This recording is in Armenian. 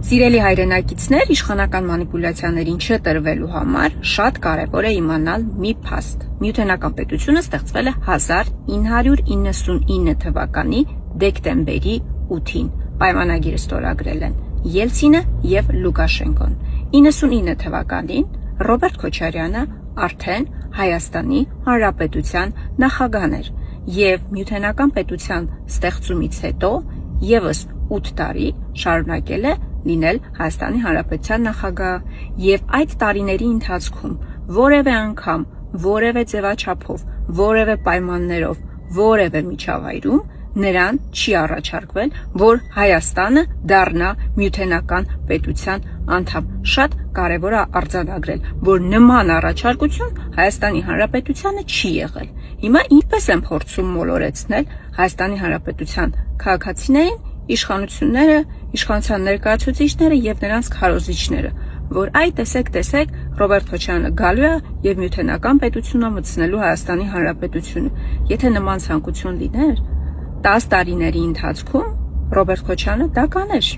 Սիրելի հայրենակիցներ, իշխանական մանիպուլյացիաներին չտրվելու համար շատ կարևոր է իմանալ մի փաստ։ Միութենական պետությունը ստեղծվել է 1999 թվականի դեկտեմբերի 8-ին։ Պայմանագիրը ստորագրել են Ելցինը եւ Լուկաշենկոն։ 99 թվականին Ռոբերտ Քոչարյանը արդեն Հայաստանի Հանրապետության նախագահն էր եւ Միութենական պետության ստեղծումից հետո եւս 8 տարի շարունակել է լինել Հայաստանի Հանրապետության նախագահ եւ այդ տարիների ընթացքում որևէ անգամ, որևէ ձևաչափով, որևէ պայմաններով, որևէ միջավայրում նրան չի առաջարկվել, որ Հայաստանը դառնա Միութենական պետության անդամ։ Շատ կարևոր է արձանագրել, որ նման առաջարկություն Հայաստանի Հանրապետությանը չի եղել։ Հիմա ինչպես են փորձում մոլորեցնել Հայաստանի Հանրապետության քաղաքացիներին, իշխանությունները, իշխանության ներկայացուցիչները եւ նրանց քարոզիչները, որ այ տեսեք, Ռոբերտ Քոչարյանը գալու է եւ Միութենական պետությունը մտցնելու Հայաստանի Հանրապետությունը։ Եթե նման ցանկություն լիներ, 10 տարիների ընթացքում Ռոբերտ Քոչարյանը դա կաներ։